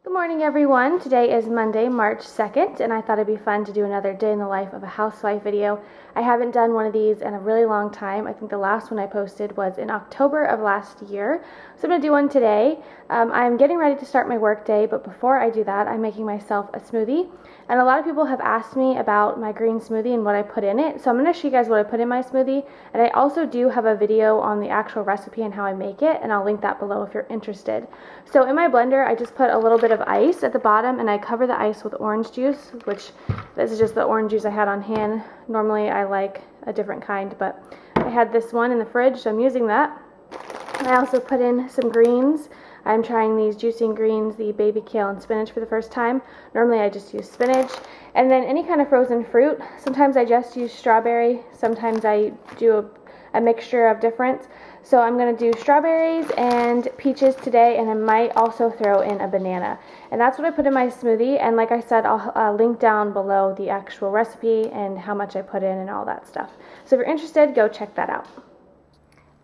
Good morning, everyone. Today is Monday, March 2nd, and I thought it'd be fun to do another day in the life of a housewife video. I haven't done one of these in a really long time. I think the last one I posted was in October of last year, so I'm going to do one today. I'm getting ready to start my work day, but before I do that, I'm making myself a smoothie, and a lot of people have asked me about my green smoothie and what I put in it, so I'm going to show you guys what I put in my smoothie, and I also do have a video on the actual recipe and how I make it, and I'll link that below if you're interested. So in my blender, I just put a little bit of ice at the bottom, and I cover the ice with orange juice, which this is just the orange juice I had on hand. Normally I like a different kind, but I had this one in the fridge, so I'm using that. I also put in some greens. I'm trying these juicing greens, the baby kale and spinach, for the first time. Normally I just use spinach. And then any kind of frozen fruit. Sometimes I just use strawberry. Sometimes I do a mixture of different. So I'm going to do strawberries and peaches today, and I might also throw in a banana. And that's what I put in my smoothie, and like I said, I'll link down below the actual recipe and how much I put in and all that stuff. So if you're interested, go check that out.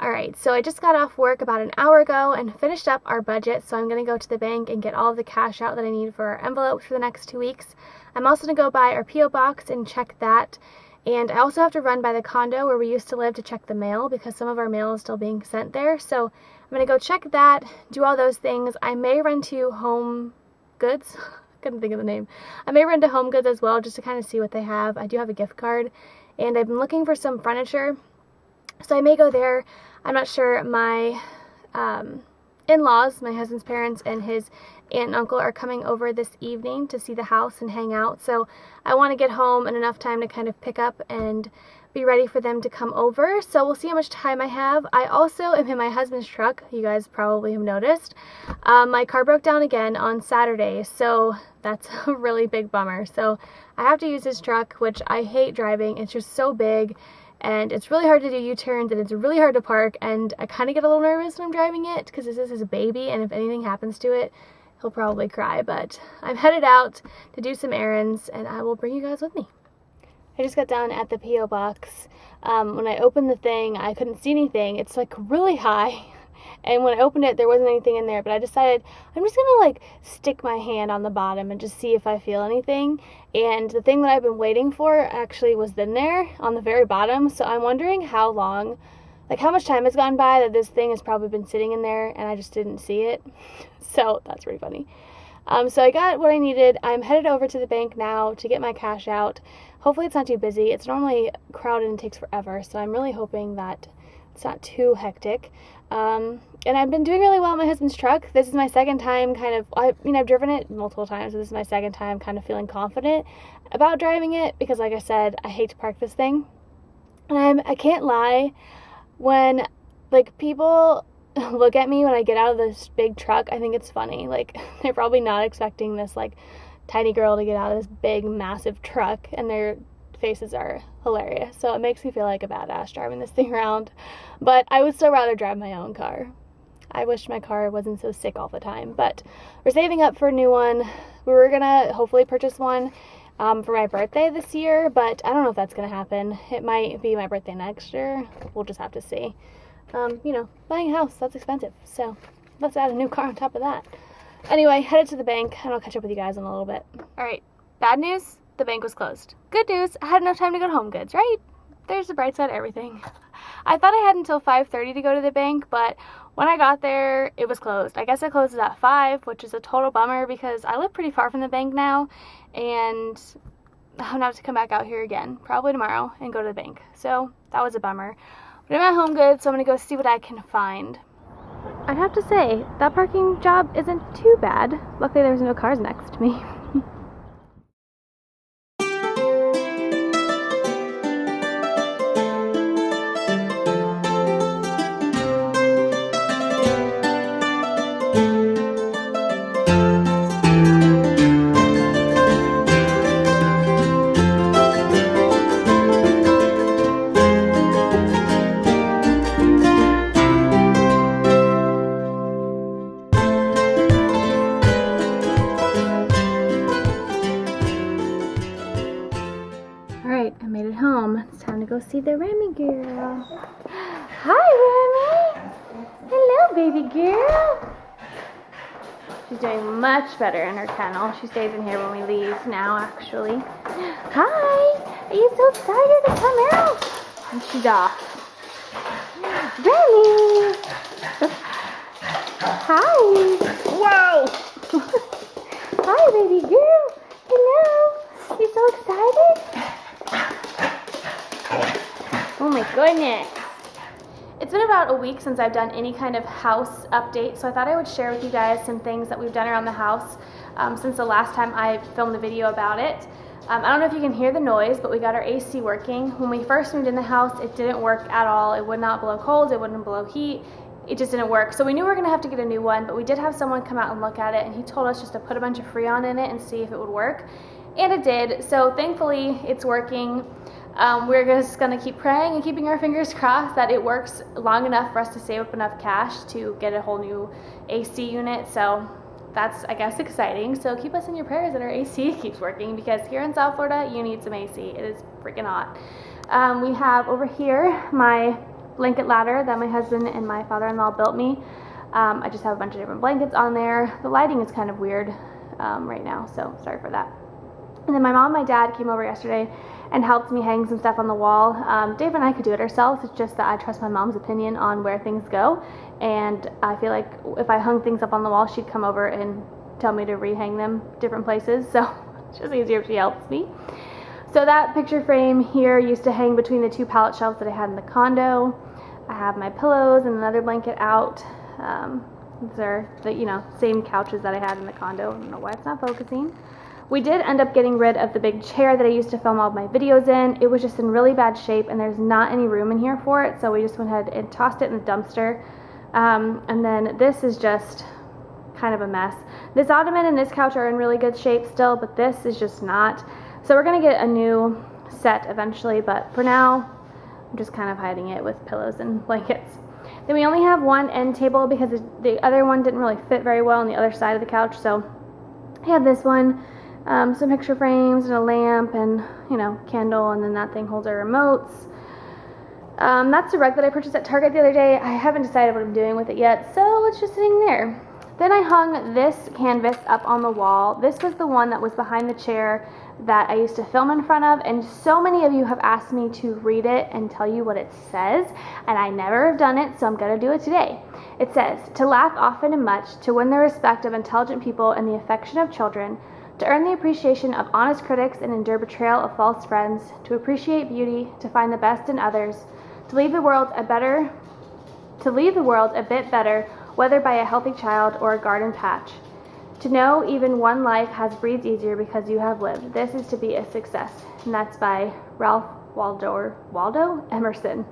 Alright, so I just got off work about an hour ago and finished up our budget, so I'm going to go to the bank and get all of the cash out that I need for our envelopes for the next 2 weeks. I'm also going to go by our P.O. box and check that. And I also have to run by the condo where we used to live to check the mail because some of our mail is still being sent there. So I'm going to go check that, do all those things. I may run to Home Goods. I couldn't think of the name. I may run to Home Goods as well just to kind of see what they have. I do have a gift card, and I've been looking for some furniture. So I may go there. I'm not sure. My in-laws, my husband's parents, and his aunt and uncle are coming over this evening to see the house and hang out. So I want to get home in enough time to kind of pick up and be ready for them to come over. So we'll see how much time I have. I also am in my husband's truck. You guys probably have noticed. My car broke down again on Saturday, so that's a really big bummer. So I have to use his truck, which I hate driving. It's just so big, and it's really hard to do U-turns, and it's really hard to park, and I kind of get a little nervous when I'm driving it because this is his baby, and if anything happens to it, he'll probably cry. But I'm headed out to do some errands, and I will bring you guys with me. I just got down at the P.O. box. When I opened the thing, I couldn't see anything. It's like really high, and when I opened it, there wasn't anything in there, but I decided I'm just gonna like stick my hand on the bottom and just see if I feel anything. And the thing that I've been waiting for actually was in there on the very bottom, so I'm wondering how long, like how much time has gone by that this thing has probably been sitting in there and I just didn't see it. So that's pretty funny. So I got what I needed. I'm headed over to the bank now to get my cash out. Hopefully it's not too busy. It's normally crowded and takes forever, so I'm really hoping that it's not too hectic. And I've been doing really well in my husband's truck. This is my second time I've driven it multiple times, so this is my second time kind of feeling confident about driving it because, like I said, I hate to park this thing. And I can't lie, when like people look at me when I get out of this big truck, I think it's funny. Like, they're probably not expecting this like tiny girl to get out of this big massive truck, and their faces are hilarious. So it makes me feel like a badass driving this thing around, but I would still rather drive my own car. I wish my car wasn't so sick all the time, but we're saving up for a new one. We were gonna hopefully purchase one for my birthday this year, but I don't know if that's gonna happen. It might be my birthday next year. We'll just have to see. You know, buying a house, that's expensive, so let's add a new car on top of that. Anyway, headed to the bank, and I'll catch up with you guys in a little bit. Alright, bad news, the bank was closed. Good news, I had enough time to go to Home Goods, right? There's the bright side of everything. I thought I had until 5:30 to go to the bank, but when I got there, it was closed. I guess it closes at 5, which is a total bummer because I live pretty far from the bank now, and I'm gonna have to come back out here again, probably tomorrow, and go to the bank. So that was a bummer. But I'm at Home Goods, so I'm gonna go see what I can find. I'd have to say, that parking job isn't too bad. Luckily there's no cars next to me. I made it home. It's time to go see the Remy girl. Hi, Remy. Hello, baby girl. She's doing much better in her kennel. She stays in here when we leave now, actually. Hi! Are you so excited to come out? And she's off. Remy! Hi! Whoa! Hi, baby girl! Hello! You so excited? Oh my goodness! It's been about a week since I've done any kind of house update, so I thought I would share with you guys some things that we've done around the house since the last time I filmed a video about it. I don't know if you can hear the noise, but we got our AC working. When we first moved in the house, it didn't work at all. It would not blow cold, it wouldn't blow heat. It just didn't work. So we knew we were gonna have to get a new one, but we did have someone come out and look at it, and he told us just to put a bunch of Freon in it and see if it would work. And it did, so thankfully it's working. We're just gonna keep praying and keeping our fingers crossed that it works long enough for us to save up enough cash to get a whole new AC unit. So that's, I guess, exciting. So keep us in your prayers that our AC keeps working, because here in South Florida, you need some AC. It is freaking hot. We have over here my blanket ladder that my husband and my father-in-law built me. I just have a bunch of different blankets on there. The lighting is kind of weird right now, so sorry for that. And then my mom and my dad came over yesterday and helped me hang some stuff on the wall. Dave and I could do it ourselves. It's just that I trust my mom's opinion on where things go, and I feel like if I hung things up on the wall, she'd come over and tell me to rehang them different places, so it's just easier if she helps me. So that picture frame here used to hang between the two pallet shelves that I had in the condo. I have my pillows and another blanket out. These are the same couches that I had in the condo. I don't know why it's not focusing. We did end up getting rid of the big chair that I used to film all of my videos in. It was just in really bad shape, and there's not any room in here for it, so we just went ahead and tossed it in the dumpster. And then this is just kind of a mess. This ottoman and this couch are in really good shape still, but this is just not. So we're gonna get a new set eventually, but for now, I'm just kind of hiding it with pillows and blankets. Then we only have one end table because the other one didn't really fit very well on the other side of the couch, so I have this one. Some picture frames and a lamp and, candle, and then that thing holds our remotes. That's the rug that I purchased at Target the other day. I haven't decided what I'm doing with it yet, so it's just sitting there. Then I hung this canvas up on the wall. This was the one that was behind the chair that I used to film in front of, and so many of you have asked me to read it and tell you what it says, and I never have done it, so I'm going to do it today. It says, "To laugh often and much, to win the respect of intelligent people and the affection of children, to earn the appreciation of honest critics and endure betrayal of false friends, to appreciate beauty, to find the best in others, to leave the world a bit better, whether by a healthy child or a garden patch. To know even one life has breathed easier because you have lived. This is to be a success." And that's by Ralph Waldo Emerson.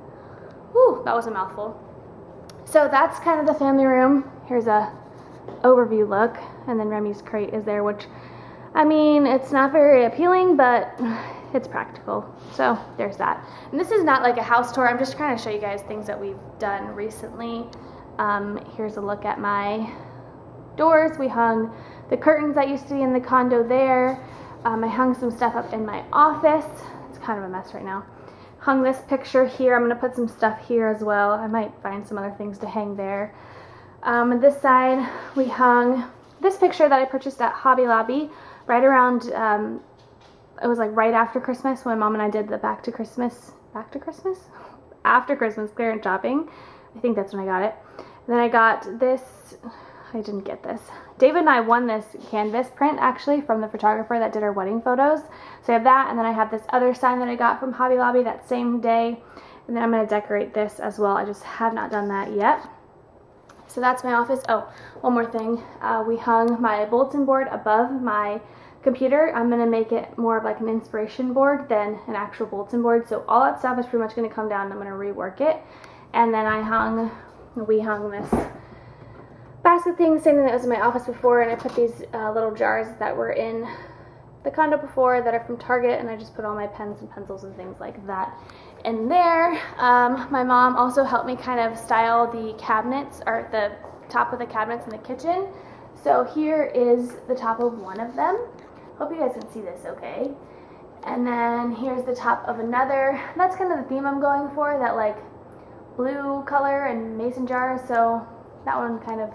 Whew, that was a mouthful. So that's kind of the family room. Here's a overview look, and then Remy's crate is there, which, it's not very appealing, but it's practical. So there's that. And this is not like a house tour. I'm just trying to show you guys things that we've done recently. Here's a look at my doors. We hung the curtains that used to be in the condo there. I hung some stuff up in my office. It's kind of a mess right now. Hung this picture here. I'm going to put some stuff here as well. I might find some other things to hang there. On this side, we hung this picture that I purchased at Hobby Lobby right around, it was like right after Christmas when Mom and I did the after Christmas clearance shopping. I think that's when I got it. And then I got this. I didn't get this. David and I won this canvas print actually from the photographer that did our wedding photos. So I have that, and then I have this other sign that I got from Hobby Lobby that same day. And then I'm going to decorate this as well. I just have not done that yet. So that's my office. Oh, one more thing. We hung my bulletin board above my computer. I'm going to make it more of like an inspiration board than an actual bulletin board. So all that stuff is pretty much going to come down, and I'm going to rework it. And then we hung this basket thing, same thing that was in my office before, and I put these little jars that were in the condo before that are from Target, and I just put all my pens and pencils and things like that in there. My mom also helped me kind of style the cabinets, or the top of the cabinets in the kitchen. So here is the top of one of them. Hope you guys can see this okay. And then here's the top of another. That's kind of the theme I'm going for, that like blue color and mason jars. So that one kind of,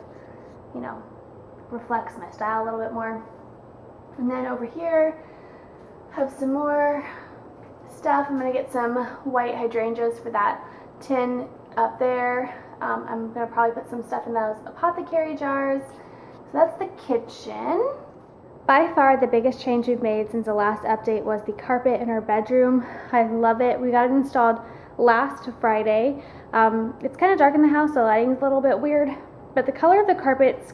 reflects my style a little bit more. And then over here, have some more stuff. I'm gonna get some white hydrangeas for that tin up there. I'm gonna probably put some stuff in those apothecary jars. So that's the kitchen. By far the biggest change we've made since the last update was the carpet in our bedroom. I love it. We got it installed last Friday. It's kind of dark in the house, so the lighting's a little bit weird, but the color of the carpet's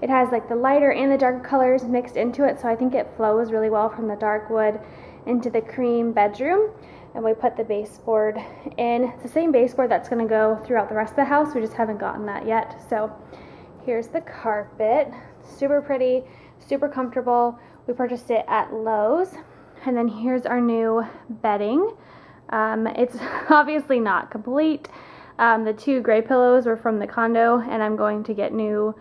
it has like the lighter and the dark colors mixed into it, so I think it flows really well from the dark wood into the cream bedroom. And we put the baseboard in. It's the same baseboard that's going to go throughout the rest of the house. We just haven't gotten that yet. So here's the carpet. Super pretty, super comfortable. We purchased it at Lowe's. And then here's our new bedding. It's obviously not complete. The 2 gray pillows were from the condo, and I'm going to get new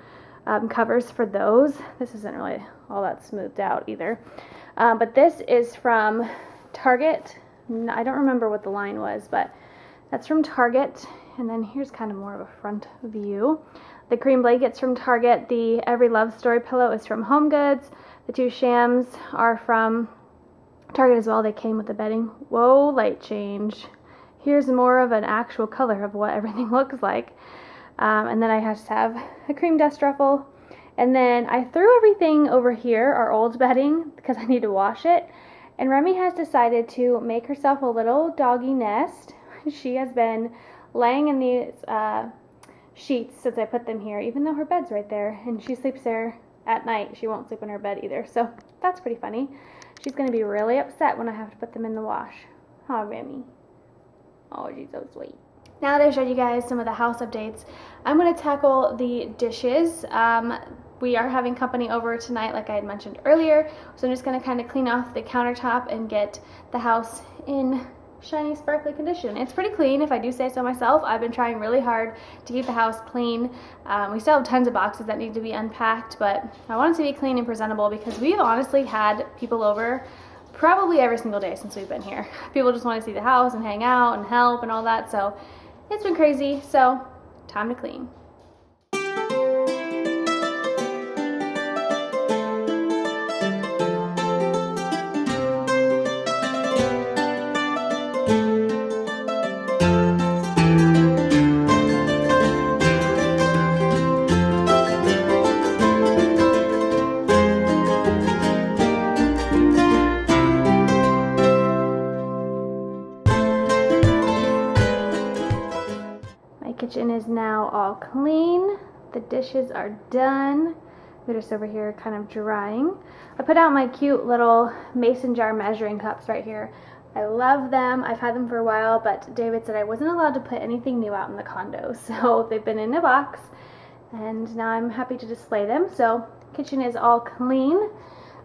covers for those. This isn't really all that smoothed out either. But this is from Target. I don't remember what the line was, but that's from Target. And then here's kind of more of a front view. The cream blanket's from Target. The Every Love Story pillow is from Home Goods. The 2 shams are from Target as well. They came with the bedding. Whoa, light change. Here's more of an actual color of what everything looks like. And then I have to have a cream dust ruffle. And then I threw everything over here, our old bedding, because I need to wash it. And Remy has decided to make herself a little doggy nest. She has been laying in these sheets since I put them here, even though her bed's right there. And she sleeps there at night. She won't sleep in her bed either. So that's pretty funny. She's going to be really upset when I have to put them in the wash. Oh, Remy. Oh, she's so sweet. Now that I've showed you guys some of the house updates, I'm going to tackle the dishes. We are having company over tonight, like I had mentioned earlier, so I'm just going to kind of clean off the countertop and get the house in shiny, sparkly condition. It's pretty clean, if I do say so myself. I've been trying really hard to keep the house clean. We still have tons of boxes that need to be unpacked, but I want it to be clean and presentable because we've honestly had people over probably every single day since we've been here. People just want to see the house and hang out and help and all that, so it's been crazy. So time to clean. Kitchen is now all clean. The dishes are done. They're just over here kind of drying. I put out my cute little mason jar measuring cups right here. I love them. I've had them for a while, but David said I wasn't allowed to put anything new out in the condo, so they've been in a box, and now I'm happy to display them. So kitchen is all clean.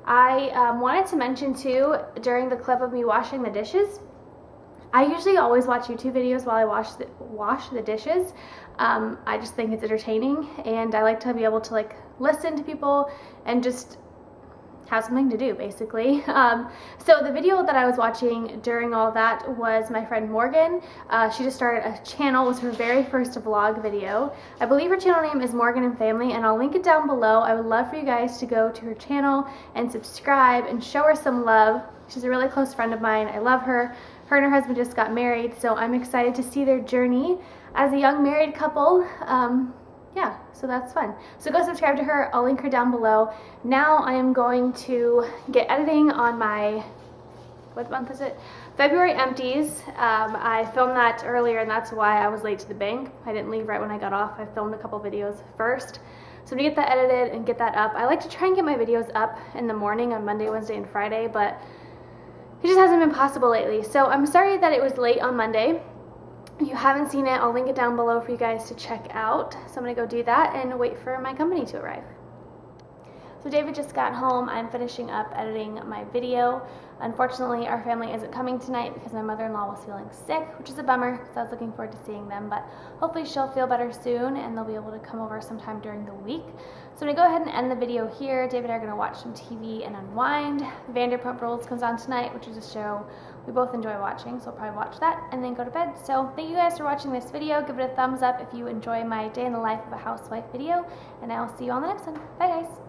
I wanted to mention too, during the clip of me washing the dishes, I usually always watch YouTube videos while I wash the dishes. I just think it's entertaining, and I like to be able to like listen to people and just have something to do, basically. So the video that I was watching during all that was my friend Morgan. She just started a channel. It was her very first vlog video. I believe her channel name is Morgan and Family, and I'll link it down below. I would love for you guys to go to her channel and subscribe and show her some love. She's a really close friend of mine. I love her. Her and her husband just got married, so I'm excited to see their journey as a young married couple. Yeah, so that's fun. So go subscribe to her. I'll link her down below. Now I am going to get editing on my, what month is it? February empties. I filmed that earlier, and that's why I was late to the bank. I didn't leave right when I got off. I filmed a couple videos first. So to get that edited and get that up, I like to try and get my videos up in the morning on Monday, Wednesday, and Friday, but it just hasn't been possible lately. So I'm sorry that it was late on Monday. If you haven't seen it, I'll link it down below for you guys to check out. So I'm gonna go do that and wait for my company to arrive. So So David just got home. I'm finishing up editing my video. Unfortunately, our family isn't coming tonight because my mother-in-law was feeling sick, which is a bummer because I was looking forward to seeing them, but hopefully she'll feel better soon and they'll be able to come over sometime during the week. So I'm going to go ahead and end the video here. David and I are going to watch some TV and unwind. Vanderpump Rules comes on tonight, which is a show we both enjoy watching, so we'll probably watch that and then go to bed. So thank you guys for watching this video. Give it a thumbs up if you enjoy my day in the life of a housewife video, and I'll see you on the next one. Bye guys.